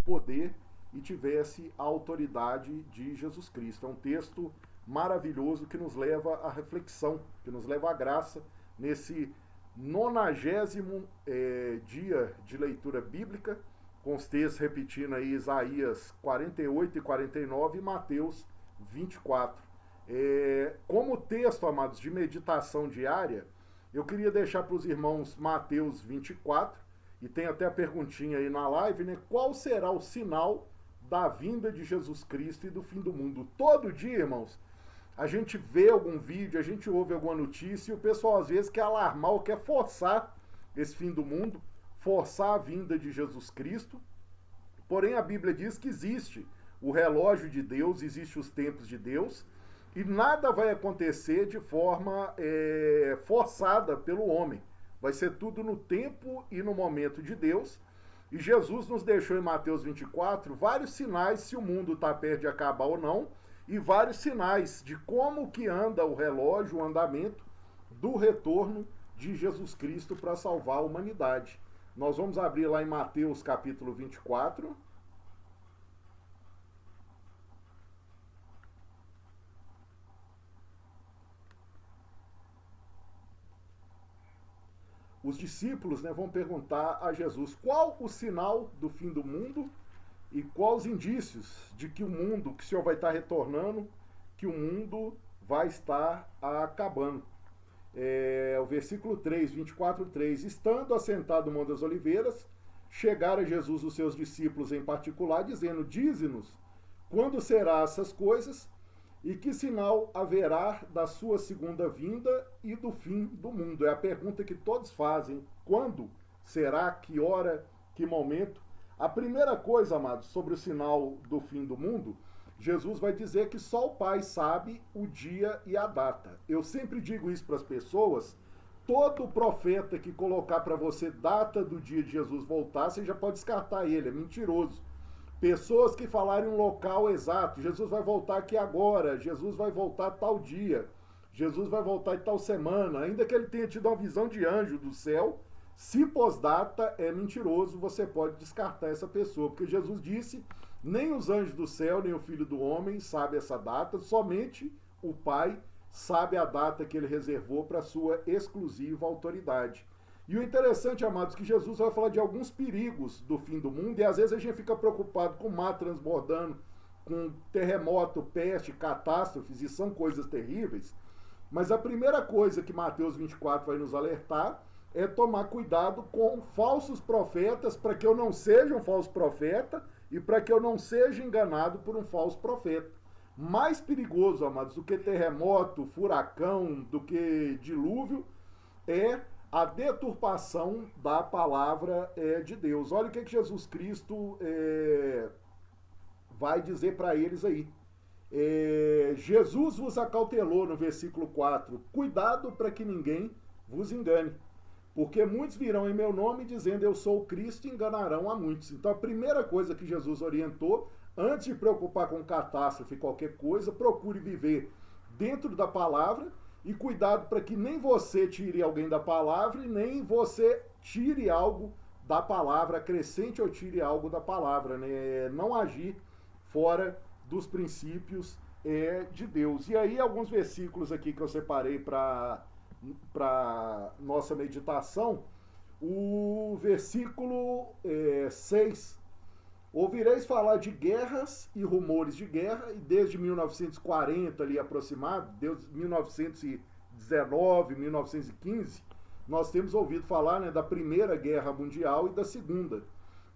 poder e tivesse a autoridade de Jesus Cristo. É um texto maravilhoso que nos leva à reflexão, que nos leva à graça nesse 90º dia de leitura bíblica, com os textos repetindo aí Isaías 48 e 49 e Mateus 24. Como texto, amados, de meditação diária, eu queria deixar para os irmãos Mateus 24, e tem até a perguntinha aí na live, né? Qual será o sinal da vinda de Jesus Cristo e do fim do mundo? Todo dia, irmãos, a gente vê algum vídeo, a gente ouve alguma notícia e o pessoal às vezes quer alarmar ou quer forçar esse fim do mundo, forçar a vinda de Jesus Cristo. Porém, a Bíblia diz que existe o relógio de Deus, existe os tempos de Deus, e nada vai acontecer de forma forçada pelo homem. Vai ser tudo no tempo e no momento de Deus. E Jesus nos deixou em Mateus 24 vários sinais se o mundo está perto de acabar ou não, e vários sinais de como que anda o relógio, o andamento do retorno de Jesus Cristo para salvar a humanidade. Nós vamos abrir lá em Mateus capítulo 24. Os discípulos, né, vão perguntar a Jesus qual o sinal do fim do mundo e quais os indícios de que que o Senhor vai estar retornando, que o mundo vai estar acabando. O versículo 3, 24:3. Estando assentado no Monte das Oliveiras, chegaram a Jesus os seus discípulos em particular, dizendo: Dize-nos, quando será essas coisas e que sinal haverá da sua segunda vinda e do fim do mundo? É a pergunta que todos fazem. Quando será? Que hora? Que momento? A primeira coisa, amados, sobre o sinal do fim do mundo, Jesus vai dizer que só o Pai sabe o dia e a data. Eu sempre digo isso para as pessoas. Todo profeta que colocar para você data do dia de Jesus voltar, você já pode descartar ele, é mentiroso. Pessoas que falarem um local exato, Jesus vai voltar aqui agora, Jesus vai voltar tal dia, Jesus vai voltar em tal semana, ainda que ele tenha tido uma visão de anjo do céu, se pôs data, é mentiroso, você pode descartar essa pessoa, porque Jesus disse, nem os anjos do céu, nem o Filho do Homem sabe essa data, somente o Pai sabe a data que ele reservou para sua exclusiva autoridade. E o interessante, amados, que Jesus vai falar de alguns perigos do fim do mundo, e às vezes a gente fica preocupado com o mar transbordando, com terremoto, peste, catástrofes, e são coisas terríveis, mas a primeira coisa que Mateus 24 vai nos alertar é tomar cuidado com falsos profetas, para que eu não seja um falso profeta e para que eu não seja enganado por um falso profeta. Mais perigoso, amados, do que terremoto, furacão, do que dilúvio, é a deturpação da palavra de Deus. Olha o que Jesus Cristo vai dizer para eles aí. Jesus vos acautelou no versículo 4, cuidado para que ninguém vos engane, porque muitos virão em meu nome dizendo eu sou o Cristo e enganarão a muitos. Então a primeira coisa que Jesus orientou, antes de preocupar com catástrofe, qualquer coisa, procure viver dentro da palavra e cuidado para que nem você tire alguém da palavra e nem você tire algo da palavra, acrescente ou tire algo da palavra, né? Não agir fora dos princípios de Deus. E aí alguns versículos aqui que eu separei para nossa meditação. O versículo 6. Ouvireis falar de guerras e rumores de guerra, e desde 1940 ali aproximado, desde 1919, 1915, nós temos ouvido falar, né, da Primeira Guerra Mundial e da Segunda.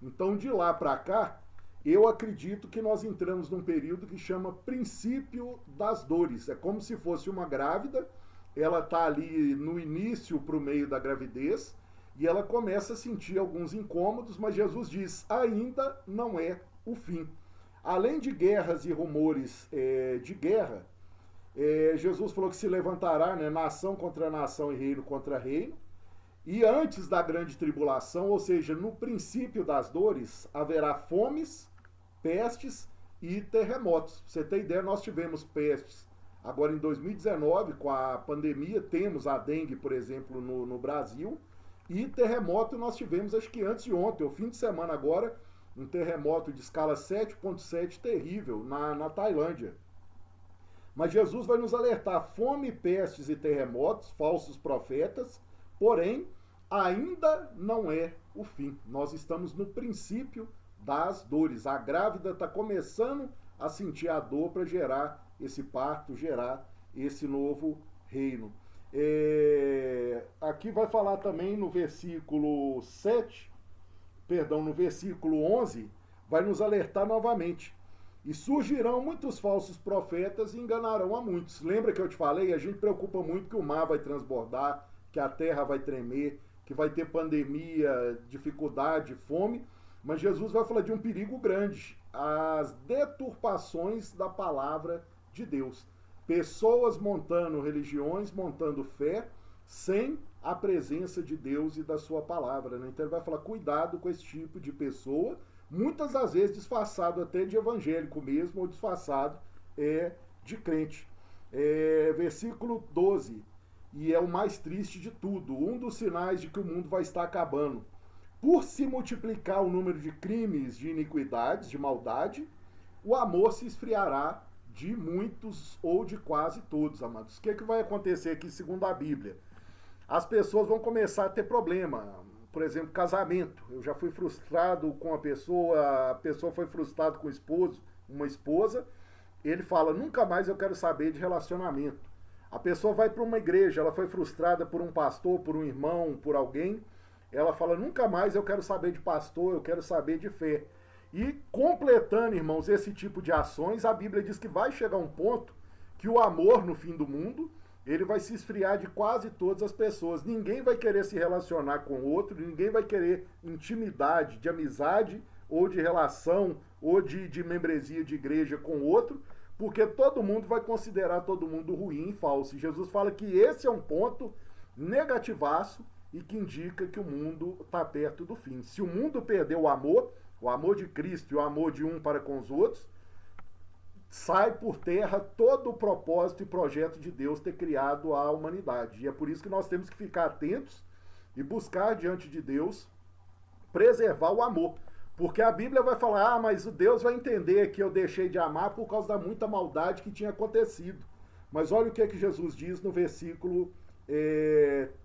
Então, de lá para cá, eu acredito que nós entramos num período que chama princípio das dores. É como se fosse uma grávida, ela está ali no início para o meio da gravidez, e ela começa a sentir alguns incômodos, mas Jesus diz, ainda não é o fim. Além de guerras e rumores de guerra, Jesus falou que se levantará, né, nação contra nação e reino contra reino, e antes da grande tribulação, ou seja, no princípio das dores, haverá fomes, pestes e terremotos. Pra você ter ideia, nós tivemos pestes agora em 2019, com a pandemia, temos a dengue, por exemplo, no Brasil, e terremoto nós tivemos, acho que antes de ontem, o fim de semana agora, um terremoto de escala 7,7 terrível na Tailândia. Mas Jesus vai nos alertar: fome, pestes e terremotos, falsos profetas, porém, ainda não é o fim. Nós estamos no princípio das dores. A grávida está começando a sentir a dor para gerar esse parto, gerar esse novo reino. Aqui vai falar também no versículo 7, no versículo 11, vai nos alertar novamente. E surgirão muitos falsos profetas e enganarão a muitos. Lembra que eu te falei? A gente preocupa muito que o mar vai transbordar, que a terra vai tremer, que vai ter pandemia, dificuldade, fome. Mas Jesus vai falar de um perigo grande: as deturpações da palavra de Deus. Pessoas montando religiões, montando fé, sem a presença de Deus e da sua palavra. Né? Então ele vai falar: cuidado com esse tipo de pessoa, muitas das vezes disfarçado até de evangélico mesmo, ou disfarçado de crente. Versículo 12, e é o mais triste de tudo: um dos sinais de que o mundo vai estar acabando. Por se multiplicar o número de crimes, de iniquidades, de maldade, o amor se esfriará de muitos ou de quase todos, amados. O que vai acontecer aqui segundo a Bíblia? As pessoas vão começar a ter problema. Por exemplo, casamento. Eu já fui frustrado com a pessoa foi frustrada com o esposo, uma esposa. Ele fala: nunca mais eu quero saber de relacionamento. A pessoa vai para uma igreja, ela foi frustrada por um pastor, por um irmão, por alguém. Ela fala: nunca mais eu quero saber de pastor, eu quero saber de fé. E completando, irmãos, esse tipo de ações, a Bíblia diz que vai chegar um ponto que o amor no fim do mundo, ele vai se esfriar de quase todas as pessoas. Ninguém vai querer se relacionar com o outro, ninguém vai querer intimidade, de amizade, ou de relação, ou de membresia de igreja com o outro, porque todo mundo vai considerar todo mundo ruim e falso. E Jesus fala que esse é um ponto negativaço e que indica que o mundo está perto do fim. Se o mundo perder o amor de Cristo e o amor de um para com os outros, sai por terra todo o propósito e projeto de Deus ter criado a humanidade. E é por isso que nós temos que ficar atentos e buscar diante de Deus preservar o amor. Porque a Bíblia vai falar: mas Deus vai entender que eu deixei de amar por causa da muita maldade que tinha acontecido. Mas olha o que Jesus diz no versículo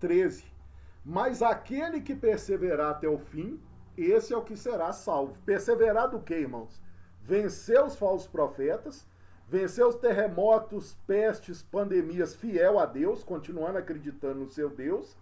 13. Mas aquele que perseverar até o fim, esse é o que será salvo. Perseverar do quê, irmãos? Vencer os falsos profetas, vencer os terremotos, pestes, pandemias, fiel a Deus, continuando acreditando no seu Deus,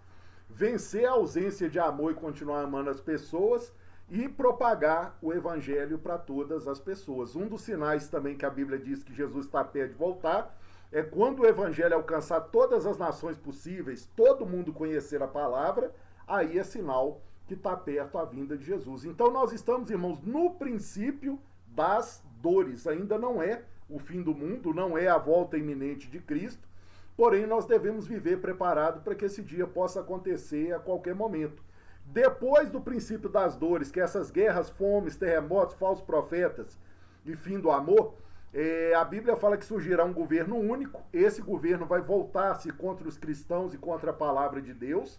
vencer a ausência de amor e continuar amando as pessoas, e propagar o evangelho para todas as pessoas. Um dos sinais também que a Bíblia diz que Jesus está perto de voltar é quando o evangelho alcançar todas as nações possíveis, todo mundo conhecer a palavra, aí é sinal que está perto a vinda de Jesus. Então nós estamos, irmãos, no princípio das dores. Ainda não é o fim do mundo, não é a volta iminente de Cristo, porém nós devemos viver preparado para que esse dia possa acontecer a qualquer momento. Depois do princípio das dores, que é essas guerras, fomes, terremotos, falsos profetas e fim do amor, a Bíblia fala que surgirá um governo único. Esse governo vai voltar-se contra os cristãos e contra a palavra de Deus.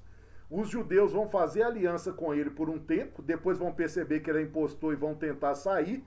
Os judeus vão fazer aliança com ele por um tempo, depois vão perceber que ele é impostor e vão tentar sair.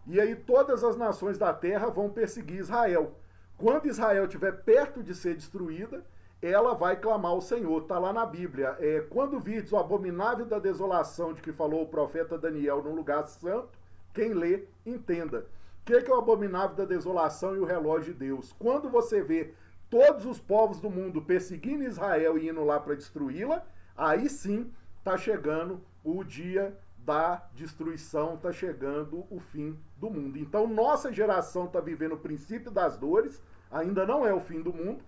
E aí todas as nações da terra vão perseguir Israel. Quando Israel estiver perto de ser destruída, ela vai clamar ao Senhor. Está lá na Bíblia. Quando virdes o abominável da desolação de que falou o profeta Daniel no lugar santo, quem lê, entenda. O que é o abominável da desolação e o relógio de Deus? Quando você vê todos os povos do mundo perseguindo Israel e indo lá para destruí-la, aí sim está chegando o dia da destruição, está chegando o fim do mundo. Então nossa geração está vivendo o princípio das dores, ainda não é o fim do mundo,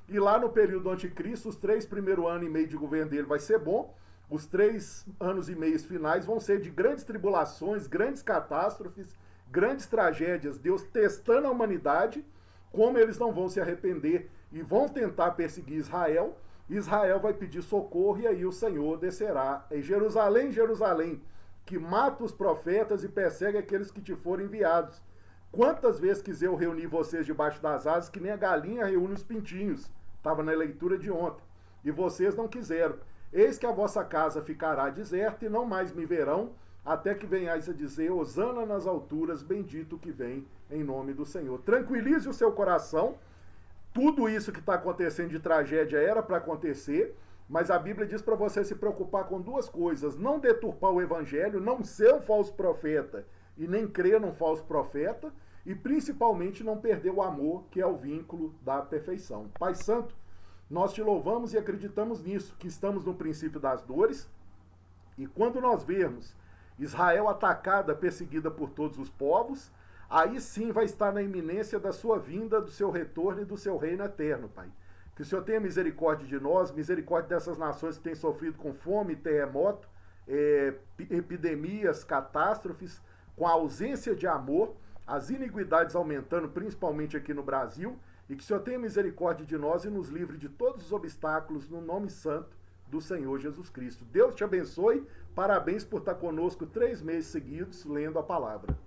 e lá no período do anticristo, os 3 primeiros anos e meio de governo dele vai ser bom, os 3 anos e meio finais vão ser de grandes tribulações, grandes catástrofes, grandes tragédias, Deus testando a humanidade, como eles não vão se arrepender e vão tentar perseguir Israel. Israel vai pedir socorro e aí o Senhor descerá. Em Jerusalém, Jerusalém, que mata os profetas e persegue aqueles que te foram enviados. Quantas vezes quiser eu reunir vocês debaixo das asas, que nem a galinha reúne os pintinhos. Estava na leitura de ontem. E vocês não quiseram. Eis que a vossa casa ficará deserta e não mais me verão. até que venhais a dizer, hosana nas alturas, bendito que vem em nome do Senhor. Tranquilize o seu coração, tudo isso que está acontecendo de tragédia era para acontecer, mas a Bíblia diz para você se preocupar com duas coisas, não deturpar o evangelho, não ser um falso profeta e nem crer num falso profeta, e principalmente não perder o amor, que é o vínculo da perfeição. Pai Santo, nós te louvamos e acreditamos nisso, que estamos no princípio das dores, e quando nós vermos Israel atacada, perseguida por todos os povos, aí sim vai estar na iminência da sua vinda, do seu retorno e do seu reino eterno, Pai. Que o Senhor tenha misericórdia de nós, misericórdia dessas nações que têm sofrido com fome, terremoto, epidemias, catástrofes, com a ausência de amor, as iniquidades aumentando, principalmente aqui no Brasil, e que o Senhor tenha misericórdia de nós e nos livre de todos os obstáculos, no nome santo do Senhor Jesus Cristo. Deus te abençoe, parabéns por estar conosco 3 meses seguidos lendo a palavra.